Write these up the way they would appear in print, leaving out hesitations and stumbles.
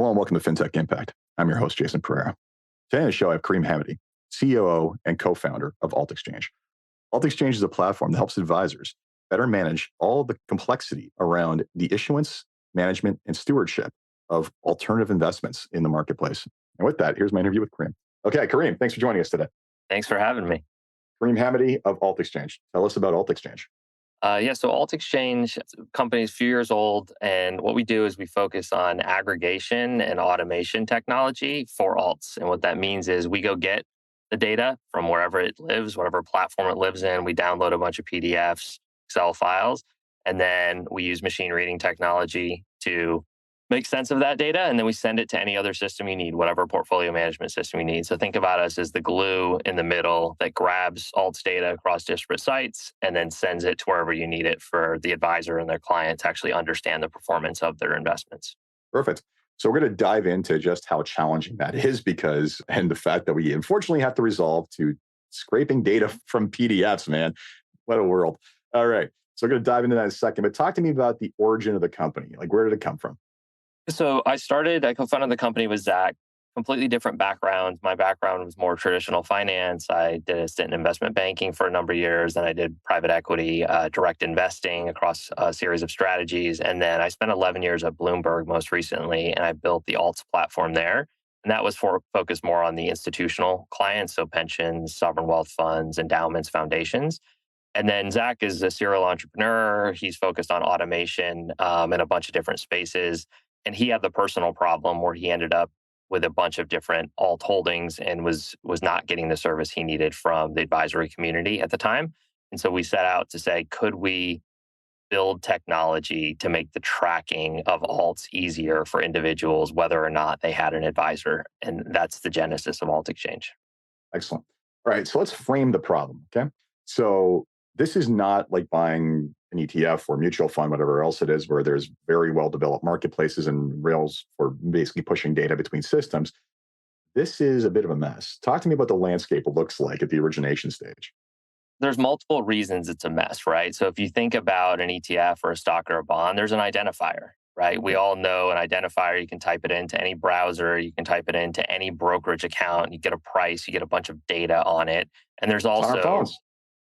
Hello and welcome to Fintech Impact. I'm your host, Jason Pereira. Today on the show, I have Kareem Hamady, CEO and co-founder of AltExchange. AltExchange is a platform that helps advisors better manage all the complexity around the issuance, management, and stewardship of alternative investments in the marketplace. And with that, here's my interview with Kareem. Okay, Kareem, thanks for joining us today. Thanks for having me. Kareem Hamady of AltExchange. Tell us about AltExchange. So AltExchange company is a few years old, and what we do is we focus on aggregation and automation technology for alts. And what that means is we go get the data from wherever it lives, whatever platform it lives in. We download a bunch of PDFs, Excel files, and then we use machine reading technology to make sense of that data, and then we send it to any other system you need, whatever portfolio management system you need. So think about us as the glue in the middle that grabs alts data across disparate sites and then sends it to wherever you need it for the advisor and their client to actually understand the performance of their investments. Perfect. So we're going to dive into just how challenging that is and the fact that we unfortunately have to resolve to scraping data from PDFs, man. What a world. All right. So we're going to dive into that in a second, but talk to me about the origin of the company. Like, where did it come from? So I co-founded the company with Zach, completely different backgrounds. My background was more traditional finance. I did a stint in investment banking for a number of years. Then I did private equity, direct investing across a series of strategies. And then I spent 11 years at Bloomberg most recently, and I built the alts platform there. And that was focused more on the institutional clients, so pensions, sovereign wealth funds, endowments, foundations. And then Zach is a serial entrepreneur. He's focused on automation in a bunch of different spaces. And he had the personal problem where he ended up with a bunch of different alt holdings and was not getting the service he needed from the advisory community at the time. And so we set out to say, could we build technology to make the tracking of alts easier for individuals, whether or not they had an advisor? And that's the genesis of AltExchange. Excellent. All right. So let's frame the problem. Okay. So this is not like buying an ETF or mutual fund, whatever else it is, where there's very well-developed marketplaces and rails for basically pushing data between systems. This is a bit of a mess. Talk to me about the landscape it looks like at the origination stage. There's multiple reasons it's a mess, right? So if you think about an ETF or a stock or a bond, there's an identifier, right? We all know an identifier. You can type it into any browser. You can type it into any brokerage account. You get a price. You get a bunch of data on it. And there's also... It's on our phones.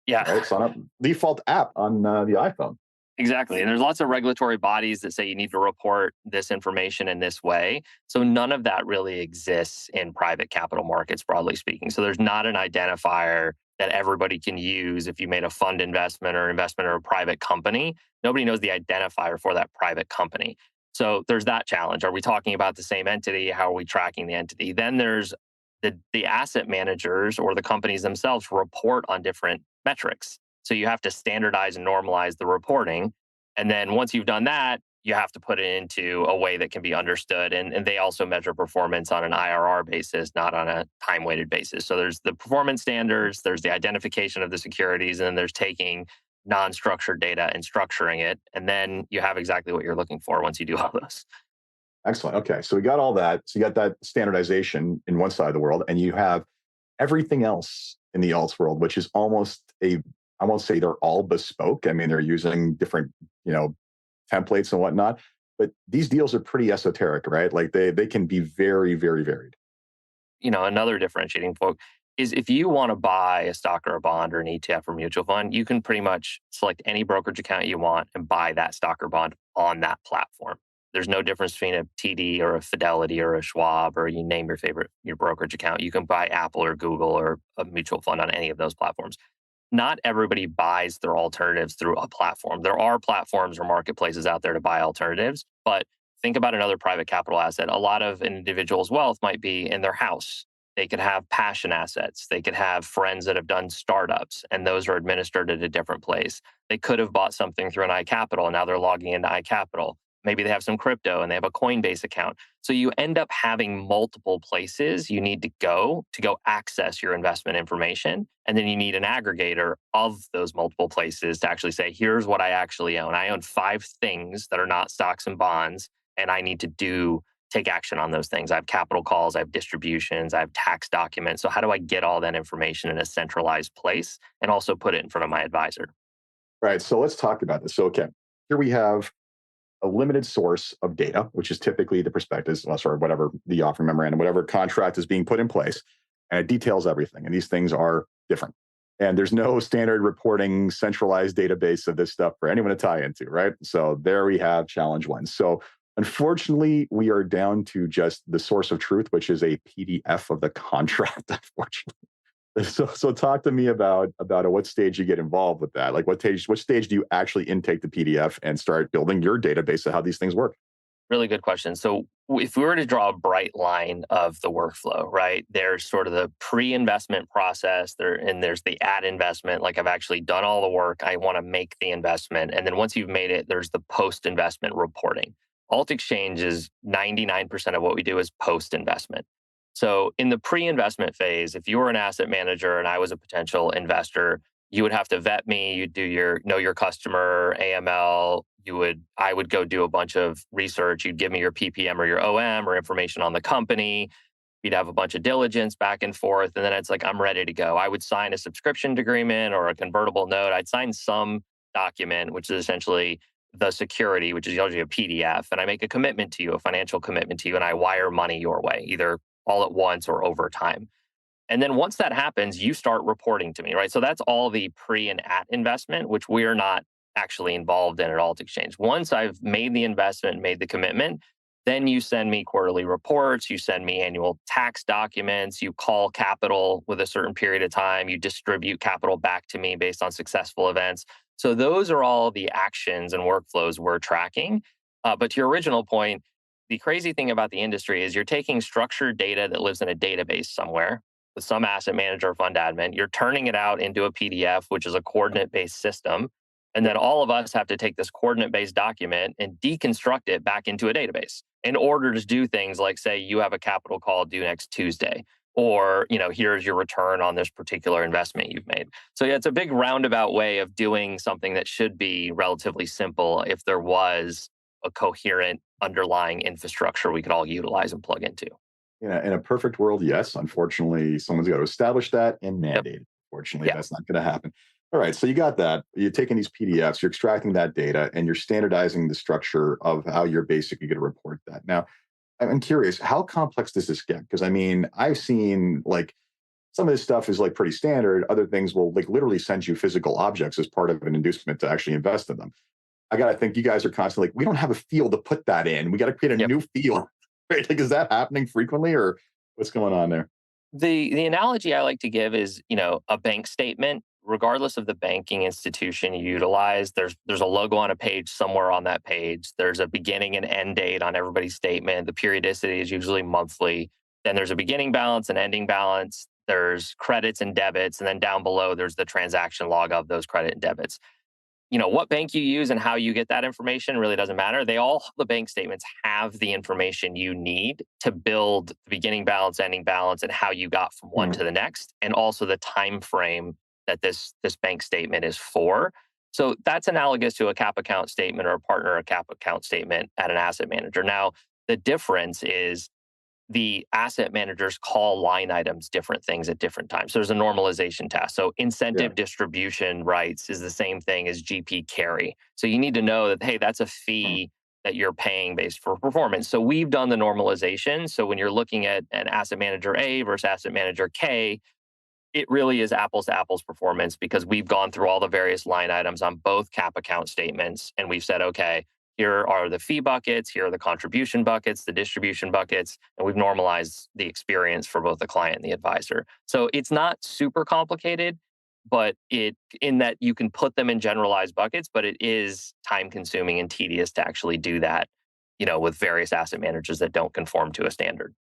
Yeah. Right? It's on a default app on the iPhone. Exactly. And there's lots of regulatory bodies that say you need to report this information in this way. So none of that really exists in private capital markets, broadly speaking. So there's not an identifier that everybody can use if you made a fund investment or investment in a private company. Nobody knows the identifier for that private company. So there's that challenge. Are we talking about the same entity? How are we tracking the entity? Then there's the asset managers or the companies themselves report on different metrics. So you have to standardize and normalize the reporting. And then once you've done that, you have to put it into a way that can be understood. And they also measure performance on an IRR basis, not on a time-weighted basis. So there's the performance standards, there's the identification of the securities, and then there's taking non-structured data and structuring it. And then you have exactly what you're looking for once you do all this. Excellent. Okay. So we got all that. So you got that standardization in one side of the world, and you have everything else in the alts world, which is almost I won't say they're all bespoke. I mean, they're using different, templates and whatnot, but these deals are pretty esoteric, right? Like they can be very, very varied. Another differentiating point is if you want to buy a stock or a bond or an ETF or mutual fund, you can pretty much select any brokerage account you want and buy that stock or bond on that platform. There's no difference between a TD or a Fidelity or a Schwab or you name your brokerage account. You can buy Apple or Google or a mutual fund on any of those platforms. Not everybody buys their alternatives through a platform. There are platforms or marketplaces out there to buy alternatives, but think about another private capital asset. A lot of an individual's wealth might be in their house. They could have passion assets. They could have friends that have done startups, and those are administered at a different place. They could have bought something through an iCapital, and now they're logging into iCapital. Maybe they have some crypto and they have a Coinbase account. So you end up having multiple places you need to go access your investment information. And then you need an aggregator of those multiple places to actually say, here's what I actually own. I own 5 things that are not stocks and bonds, and I need to take action on those things. I have capital calls, I have distributions, I have tax documents. So how do I get all that information in a centralized place and also put it in front of my advisor? Right. So let's talk about this. So, okay, here we have a limited source of data, which is typically the prospectus, or whatever the offering memorandum, whatever contract is being put in place, and it details everything. And these things are different. And there's no standard reporting centralized database of this stuff for anyone to tie into, right? So there we have challenge one. So unfortunately, we are down to just the source of truth, which is a PDF of the contract, unfortunately. So talk to me about at what stage you get involved with that. Like what stage do you actually intake the PDF and start building your database of how these things work? Really good question. So if we were to draw a bright line of the workflow, right, there's sort of the pre-investment process there, and there's the at investment, like I've actually done all the work, I want to make the investment. And then once you've made it, there's the post-investment reporting. AltExchange is 99% of what we do is post-investment. So in the pre-investment phase, if you were an asset manager and I was a potential investor, you would have to vet me. You'd do your know your customer, AML. I would go do a bunch of research. You'd give me your PPM or your OM or information on the company. You'd have a bunch of diligence back and forth. And then it's like, I'm ready to go. I would sign a subscription agreement or a convertible note. I'd sign some document, which is essentially the security, which is usually a PDF. And I make a commitment to you, a financial commitment to you, and I wire money your way, either all at once or over time. And then once that happens, you start reporting to me, right? So that's all the pre and at investment, which we're not actually involved in at AltExchange. Once I've made the investment, made the commitment, then you send me quarterly reports, you send me annual tax documents, you call capital with a certain period of time, you distribute capital back to me based on successful events. So those are all the actions and workflows we're tracking. But to your original point, the crazy thing about the industry is you're taking structured data that lives in a database somewhere with some asset manager or fund admin, you're turning it out into a PDF, which is a coordinate-based system. And then all of us have to take this coordinate-based document and deconstruct it back into a database in order to do things like, say, you have a capital call due next Tuesday, or, here's your return on this particular investment you've made. So yeah, it's a big roundabout way of doing something that should be relatively simple if there was a coherent underlying infrastructure we could all utilize and plug into. In a perfect world, yes. Unfortunately, someone's got to establish that and mandate it. Fortunately, Yeah. that's not going to happen. All right, so you got that. You're taking these PDFs, you're extracting that data, and you're standardizing the structure of how you're basically going to report that. Now, I'm curious, how complex does this get? Because I mean, I've seen like some of this stuff is like pretty standard. Other things will like literally send you physical objects as part of an inducement to actually invest in them. I got to think you guys are constantly like, we don't have a field to put that in. We got to create a new field. Right? Like, is that happening frequently or what's going on there? The analogy I like to give is, a bank statement, regardless of the banking institution you utilize, there's a logo on a page somewhere on that page. There's a beginning and end date on everybody's statement. The periodicity is usually monthly. Then there's a beginning balance and ending balance. There's credits and debits. And then down below, there's the transaction log of those credit and debits. What bank you use and how you get that information really doesn't matter. The bank statements have the information you need to build the beginning balance, ending balance, and how you got from one to the next, and also the time frame that this bank statement is for. So that's analogous to a cap account statement or a partner cap account statement at an asset manager. Now, the difference is the asset managers call line items different things at different times. So there's a normalization test. So incentive distribution rights is the same thing as GP carry. So you need to know that, hey, that's a fee that you're paying based for performance. So we've done the normalization. So when you're looking at an asset manager A versus asset manager K, it really is apples to apples performance because we've gone through all the various line items on both cap account statements. And we've said, okay, here are the fee buckets, here are the contribution buckets, the distribution buckets, and we've normalized the experience for both the client and the advisor. So it's not super complicated, but in that you can put them in generalized buckets, but it is time consuming and tedious to actually do that, with various asset managers that don't conform to a standard.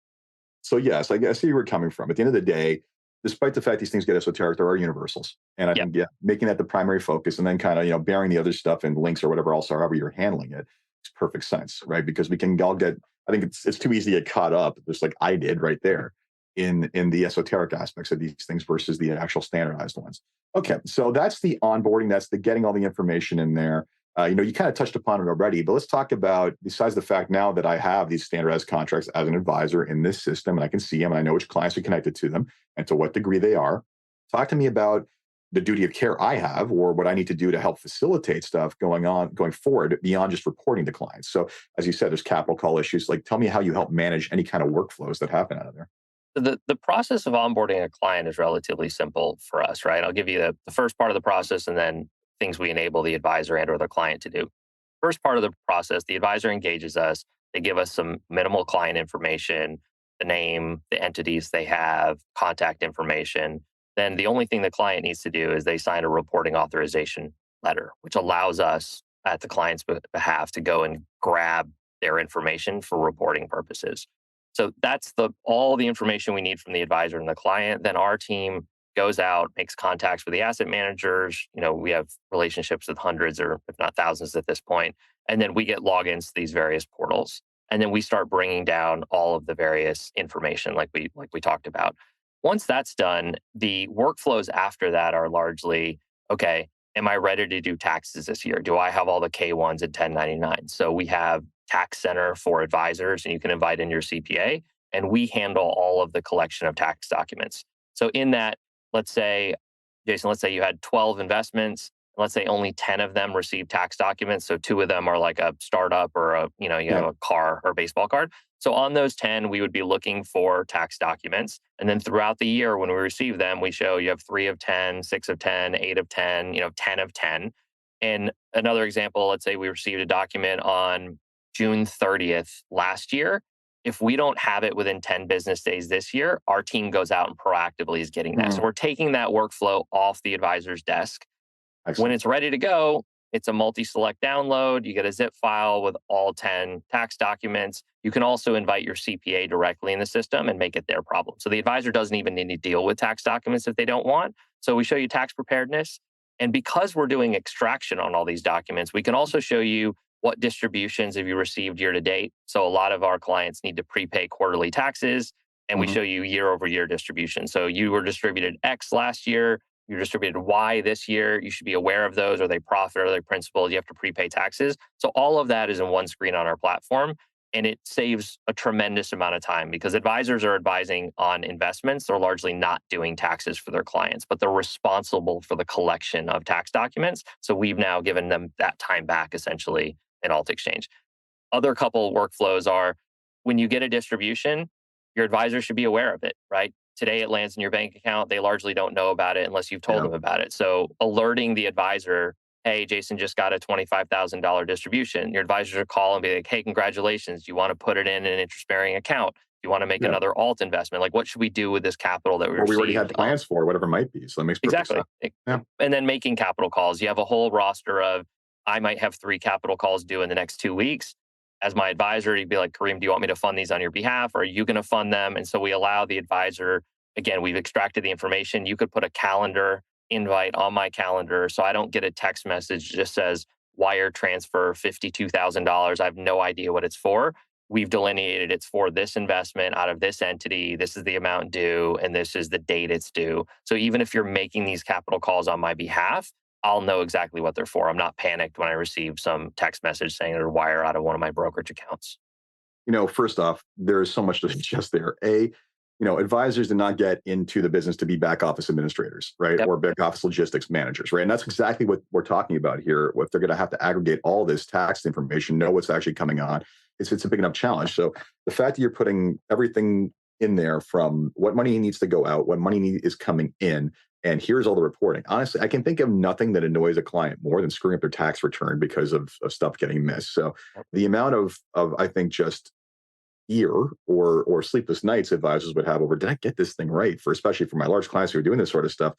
So yes, I see where you're coming from. At the end of the day, despite the fact these things get esoteric, there are universals. And I think, making that the primary focus and then kind of, bearing the other stuff in links or whatever else, however you're handling it, makes perfect sense, right? Because we can all I think it's too easy to get caught up, just like I did right there, in the esoteric aspects of these things versus the actual standardized ones. Okay, so that's the onboarding, that's the getting all the information in there. You kind of touched upon it already, but let's talk about, besides the fact now that I have these standardized contracts as an advisor in this system, and I can see them, and I know which clients are connected to them and to what degree they are. Talk to me about the duty of care I have or what I need to do to help facilitate stuff going forward beyond just reporting to clients. So as you said, there's capital call issues. Like tell me how you help manage any kind of workflows that happen out of there. The process of onboarding a client is relatively simple for us, right? I'll give you the first part of the process and then things we enable the advisor and or the client to do. First part of the process, the advisor engages us. They give us some minimal client information, the name, the entities they have, contact information. Then the only thing the client needs to do is they sign a reporting authorization letter, which allows us at the client's behalf to go and grab their information for reporting purposes. So that's all the information we need from the advisor and the client. Then our team goes out, makes contacts with the asset managers. We have relationships with hundreds or if not thousands at this point. And then we get logins to these various portals. And then we start bringing down all of the various information like we talked about. Once that's done, the workflows after that are largely, okay, am I ready to do taxes this year? Do I have all the K1s and 1099s? So we have Tax Center for advisors, and you can invite in your CPA, and we handle all of the collection of tax documents. So in that, let's say, Jason, let's say you had 12 investments. Let's say only 10 of them receive tax documents. So 2 of them are like a startup or you have a car or a baseball card. So on those 10, we would be looking for tax documents. And then throughout the year, when we receive them, we show you have 3 of 10, 6 of 10, 8 of 10, 10 of 10. And another example, let's say we received a document on June 30th last year. If we don't have it within 10 business days this year, our team goes out and proactively is getting that. So we're taking that workflow off the advisor's desk. Excellent. When it's ready to go, it's a multi-select download. You get a zip file with all 10 tax documents. You can also invite your CPA directly in the system and make it their problem. So the advisor doesn't even need to deal with tax documents if they don't want. So we show you tax preparedness. And because we're doing extraction on all these documents, we can also show you what distributions have you received year to date. So a lot of our clients need to prepay quarterly taxes, and we show you year over year distribution. So you were distributed X last year, you distributed Y this year. You should be aware of those. Are they profit? Are they principal? You have to prepay taxes. So all of that is in one screen on our platform. And it saves a tremendous amount of time because advisors are advising on investments. They're largely not doing taxes for their clients, but they're responsible for the collection of tax documents. So we've now given them that time back essentially in AltExchange. Other couple workflows are when you get a distribution, your advisor should be aware of it, right? Today it lands in your bank account. They largely don't know about it unless you've told them about it. So alerting the advisor, hey, Jason just got a $25,000 distribution. Your advisor should call and be like, hey, congratulations. Do you want to put it in an interest-bearing account? Do you want to make another alt investment? Like, what should we do with this capital that we received? We already had plans for, whatever it might be. So that makes perfect sense. And then making capital calls. You have a whole roster of, I might have 3 capital calls due in the next 2 weeks. As my advisor, he'd be like, Kareem, do you want me to fund these on your behalf? Or are you going to fund them? And so we allow the advisor, again, we've extracted the information. You could put a calendar invite on my calendar. So I don't get a text message that just says wire transfer $52,000. I have no idea what it's for. We've delineated it's for this investment out of this entity. This is the amount due, and this is the date it's due. So even if you're making these capital calls on my behalf, I'll know exactly what they're for. I'm not panicked when I receive some text message saying there's a wire out of one of my brokerage accounts. First off, there is so much to digest there. Advisors did not get into the business to be back office administrators, right? Or back office logistics managers, right? And that's exactly what we're talking about here. If they're going to have to aggregate all this tax information, know what's actually coming on, it's a big enough challenge. So the fact that you're putting everything in there from what money needs to go out, what money is coming in, and here's all the reporting. Honestly, I can think of nothing that annoys a client more than screwing up their tax return because of stuff getting missed. So the amount of I think just ear or sleepless nights advisors would have over, did I get this thing right? Especially for my large clients who are doing this sort of stuff,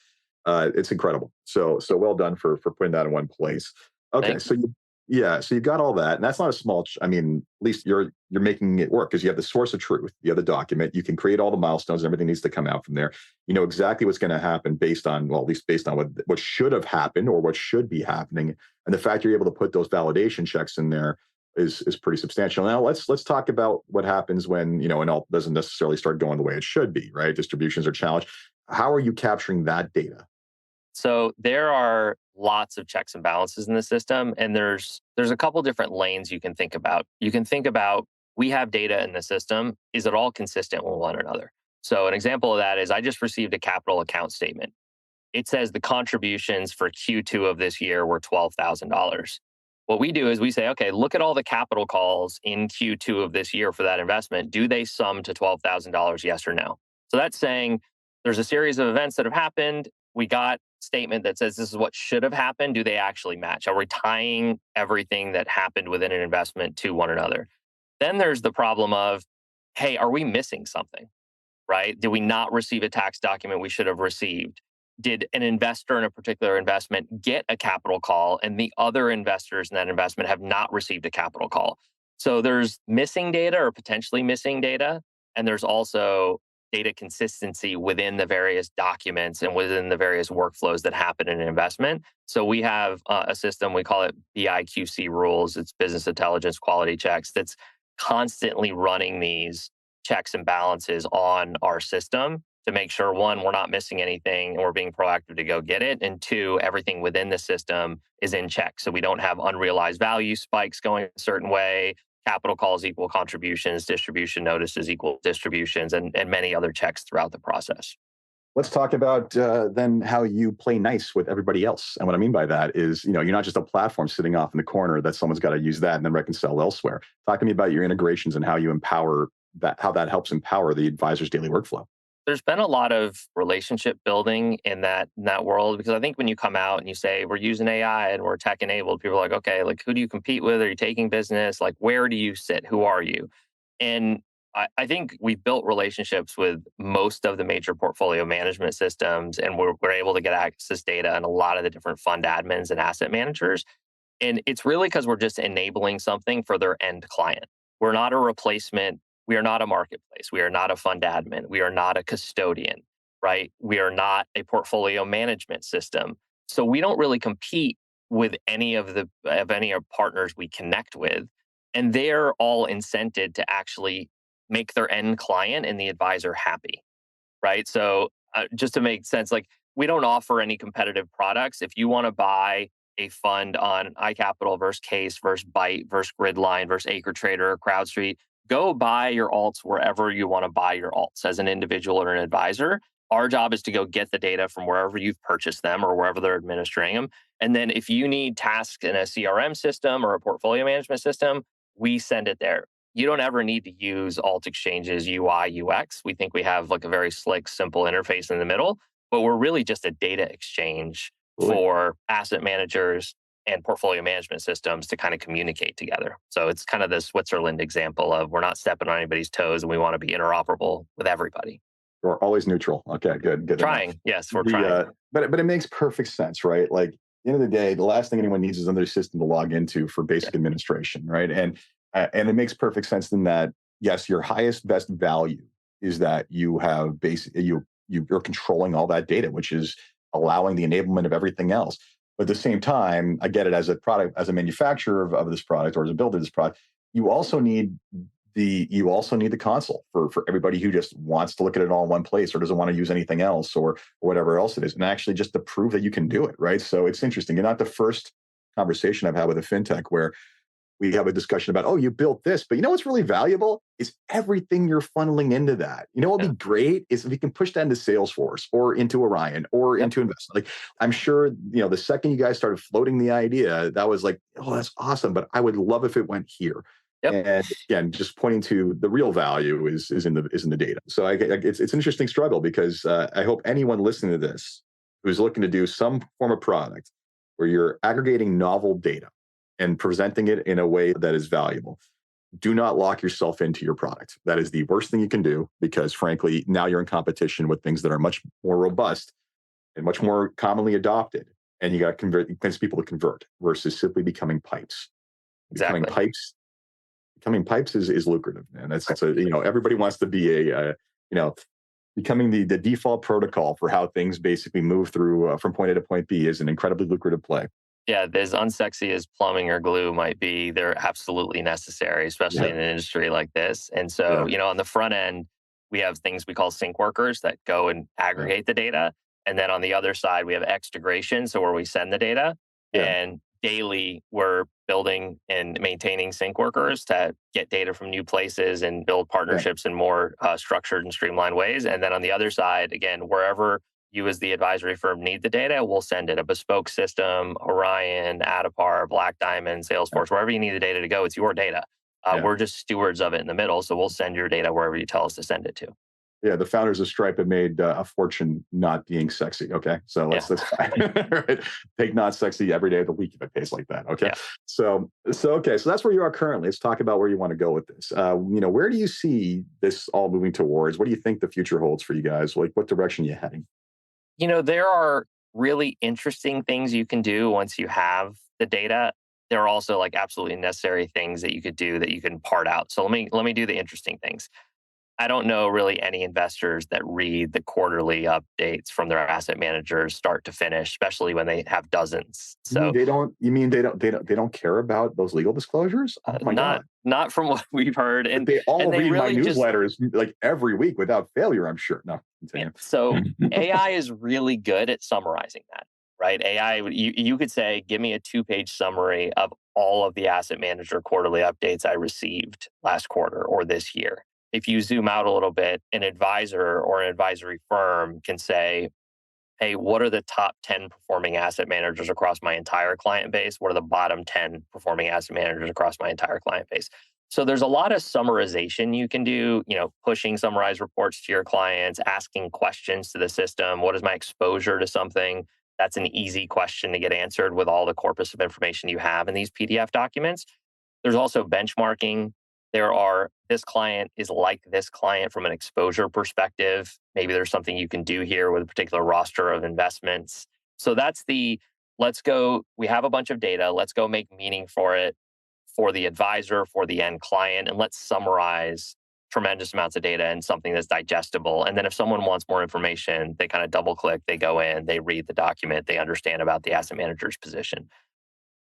it's incredible. So well done for putting that in one place. Okay, so you've got all that, and that's not a small. At least you're making it work because you have the source of truth, you have the document, you can create all the milestones, and everything needs to come out from there. You know exactly what's going to happen based on, at least based on what should have happened or what should be happening, and the fact you're able to put those validation checks in there is pretty substantial. Now let's talk about what happens when an alt doesn't necessarily start going the way it should be, right? Distributions are challenged. How are you capturing that data? So there are lots of checks and balances in the system, and there's a couple different lanes you can think about. You can think about, we have data in the system. Is it all consistent with one another? So an example of that is I just received a capital account statement. it says the contributions for Q2 of this year were $12,000. What we do is we say, okay, look at all the capital calls in Q2 of this year for that investment. Do they sum to $12,000, yes or no? So that's saying there's a series of events that have happened. We got a statement that says this is what should have happened. Do they actually match? Are we tying everything that happened within an investment to one another? Then there's the problem of, hey, are we missing something, right? Did we not receive a tax document we should have received? Did an investor in a particular investment get a capital call and the other investors in that investment have not received a capital call? So there's missing data or potentially missing data. And there's also data consistency within the various documents and within the various workflows that happen in an investment. So we have a system, we call it BIQC rules. It's business intelligence quality checks that's constantly running these checks and balances on our system to make sure, one, we're not missing anything and we're being proactive to go get it. And two, everything within the system is in check. So we don't have unrealized value spikes going a certain way, capital calls equal contributions, distribution notices equal distributions, and many other checks throughout the process. Let's talk about then how you play nice with everybody else. And what I mean by that is, you're not just a platform sitting off in the corner that someone's got to use that and then reconcile elsewhere. Talk to me about your integrations and how you empower that, how that helps empower the advisor's daily workflow. There's been a lot of relationship building in that world, because I think when you come out and you say we're using AI and we're tech enabled, people are like, okay, like who do you compete with? Are you taking business? Like where do you sit? Who are you? And I think we've built relationships with most of the major portfolio management systems, and we're able to get access data on a lot of the different fund admins and asset managers. And it's really because we're just enabling something for their end client. We're not a replacement. We are not a marketplace. We are not a fund admin. We are not a custodian, right? We are not a portfolio management system. So we don't really compete with any of our partners we connect with. And they're all incented to actually make their end client and the advisor happy, right? So just to make sense, like we don't offer any competitive products. If you want to buy a fund on iCapital versus Case versus Byte versus Gridline versus AcreTrader or CrowdStreet, go buy your alts wherever you want to buy your alts as an individual or an advisor. Our job is to go get the data from wherever you've purchased them or wherever they're administering them. And then if you need tasks in a CRM system or a portfolio management system, we send it there. You don't ever need to use AltExchange's UI, UX. We think we have like a very slick, simple interface in the middle, but we're really just a data exchange for asset managers and portfolio management systems to kind of communicate together. So it's kind of the Switzerland example of we're not stepping on anybody's toes and we want to be interoperable with everybody. We're always neutral. Okay, good. Trying. Yes, we're trying. But it makes perfect sense, right? Like at the end of the day, the last thing anyone needs is another system to log into for basic administration, right? And it makes perfect sense in that, yes, your highest, best value is that you have you're controlling all that data, which is allowing the enablement of everything else. But at the same time, I get it as a manufacturer of this product or as a builder of this product, you also need the console for everybody who just wants to look at it all in one place or doesn't want to use anything else or whatever else it is. And actually just to prove that you can do it, right? So it's interesting. You're not the first conversation I've had with a fintech where we have a discussion about, oh, you built this, but you know what's really valuable is everything you're funneling into that. You know what would be great is if we can push that into Salesforce or into Orion or into investment. Like I'm sure, the second you guys started floating the idea, that was like, oh, that's awesome, but I would love if it went here. And again, just pointing to the real value is in the data. So it's an interesting struggle because I hope anyone listening to this who's looking to do some form of product where you're aggregating novel data and presenting it in a way that is valuable. Do not lock yourself into your product. That is the worst thing you can do because, frankly, now you're in competition with things that are much more robust and much more commonly adopted. And you got to convince people to convert versus simply becoming pipes. Exactly. Becoming pipes is lucrative, man. Everybody wants to be becoming the default protocol for how things basically move through from point A to point B is an incredibly lucrative play. Yeah, as unsexy as plumbing or glue might be, they're absolutely necessary, especially in an industry like this. And so, on the front end, we have things we call sync workers that go and aggregate the data. And then on the other side, we have X-degradation, so where we send the data. And daily, we're building and maintaining sync workers to get data from new places and build partnerships in more structured and streamlined ways. And then on the other side, again, wherever you as the advisory firm need the data, we'll send it. A bespoke system, Orion, Adapar, Black Diamond, Salesforce, wherever you need the data to go, it's your data. Yeah. We're just stewards of it in the middle. So we'll send your data wherever you tell us to send it to. Yeah, the founders of Stripe have made a fortune not being sexy. Okay, so let's right. Take not sexy every day of the week if it pays like that. Okay, Yeah. so okay, so that's where you are currently. Let's talk about where you want to go with this. Where do you see this all moving towards? What do you think the future holds for you guys? Like, what direction are you heading? There are really interesting things you can do once you have the data. There are also like absolutely necessary things that you could do that you can part out. So let me do the interesting things. I don't know really any investors that read the quarterly updates from their asset managers start to finish, especially when they have dozens. So You mean they don't care about those legal disclosures? Oh my God. Not from what we've heard. And they all read really my newsletters like every week without failure, I'm sure. No, continue. So AI is really good at summarizing that, right? AI, you could say, give me a 2-page summary of all of the asset manager quarterly updates I received last quarter or this year. If you zoom out a little bit, an advisor or an advisory firm can say, hey, what are the top 10 performing asset managers across my entire client base? What are the bottom 10 performing asset managers across my entire client base? So there's a lot of summarization you can do, pushing summarized reports to your clients, asking questions to the system. What is my exposure to something? That's an easy question to get answered with all the corpus of information you have in these PDF documents. There's also benchmarking. This client is like this client from an exposure perspective. Maybe there's something you can do here with a particular roster of investments. So that's let's go, we have a bunch of data. Let's go make meaning for it, for the advisor, for the end client, and let's summarize tremendous amounts of data in something that's digestible. And then if someone wants more information, they kind of double click, they go in, they read the document, they understand about the asset manager's position.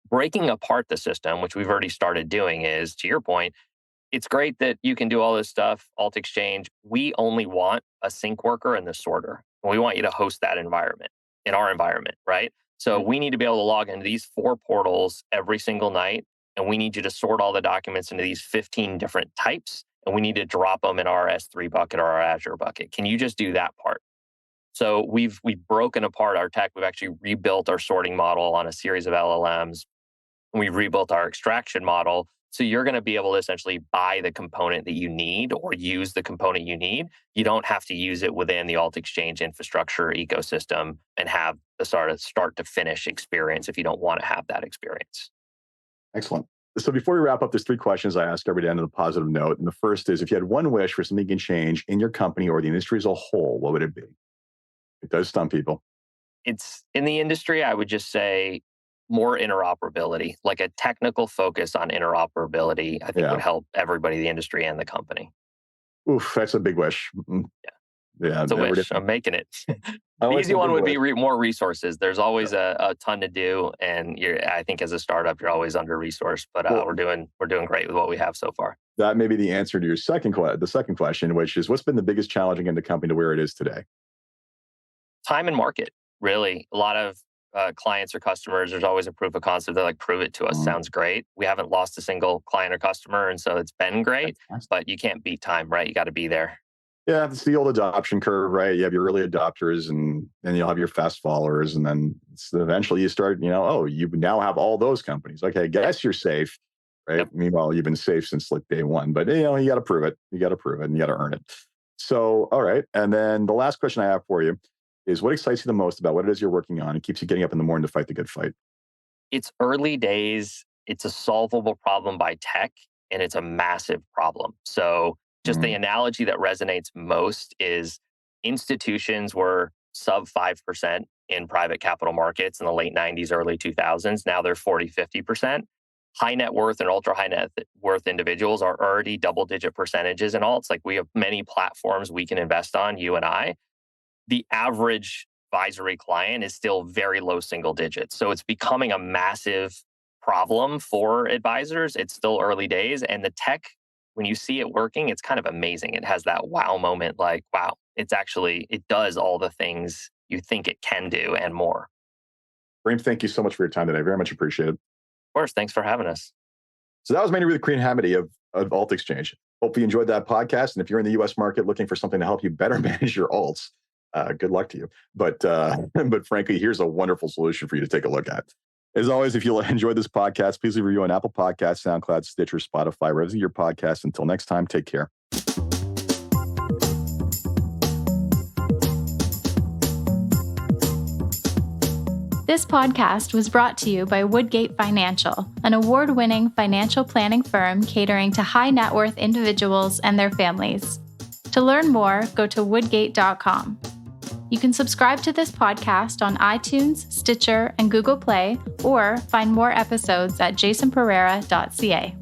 Breaking apart the system, which we've already started doing, is, to your point, it's great that you can do all this stuff, AltExchange. We only want a sync worker and the sorter. And we want you to host that environment in our environment, right? So we need to be able to log into these 4 portals every single night. And we need you to sort all the documents into these 15 different types. And we need to drop them in our S3 bucket or our Azure bucket. Can you just do that part? So we've broken apart our tech. We've actually rebuilt our sorting model on a series of LLMs. And we've rebuilt our extraction model. So you're going to be able to essentially buy the component that you need or use the component you need. You don't have to use it within the AltExchange infrastructure ecosystem and have the sort of start to finish experience if you don't want to have that experience. Excellent. So before we wrap up, there's 3 questions I ask every day on a positive note. And the first is, if you had one wish for something you can change in your company or the industry as a whole, what would it be? It does stump people. It's in the industry, I would just say more interoperability, like a technical focus on interoperability, I think would help everybody in the industry and the company. Oof, that's a big wish. Yeah, it's a wish. I'm making it. The easy one would be more resources. There's always a ton to do, and I think as a startup, you're always under resourced. But we're doing great with what we have so far. That may be the answer to your the second question, which is, what's been the biggest challenge in the company to where it is today? Time and market, really. A lot of clients or customers, there's always a proof of concept. They're like, prove it to us. Sounds great. We haven't lost a single client or customer, and so it's been great. But you can't beat time, right? You got to be there. Yeah, it's the old adoption curve, right? You have your early adopters, and then you'll have your fast followers, and then eventually you start, you now have all those companies. Okay, guess you're safe, right? Yep. Meanwhile, you've been safe since like day one, but you got to prove it. You got to prove it, and you got to earn it. So, all right. And then the last question I have for you is, what excites you the most about what it is you're working on and keeps you getting up in the morning to fight the good fight? It's early days. It's a solvable problem by tech, and it's a massive problem. So just the analogy that resonates most is institutions were sub 5% in private capital markets in the late 90s, early 2000s. Now they're 40-50%. High net worth and ultra high net worth individuals are already double-digit percentages and all. It's like we have many platforms we can invest on, you and I. The average advisory client is still very low single digits. So it's becoming a massive problem for advisors. It's still early days. And the tech, when you see it working, it's kind of amazing. It has that wow moment, like, wow, it does all the things you think it can do and more. Kareem, thank you so much for your time today. Very much appreciate it. Of course. Thanks for having us. So that was my interview with Kareem Hamady of AltExchange. Hope you enjoyed that podcast. And if you're in the US market looking for something to help you better manage your alts, Good luck to you. But frankly, here's a wonderful solution for you to take a look at. As always, if you enjoyed this podcast, please leave a review on Apple Podcasts, SoundCloud, Stitcher, Spotify, wherever your podcast. Until next time, take care. This podcast was brought to you by Woodgate Financial, an award-winning financial planning firm catering to high net worth individuals and their families. To learn more, go to woodgate.com. You can subscribe to this podcast on iTunes, Stitcher, and Google Play, or find more episodes at jasonpereira.ca.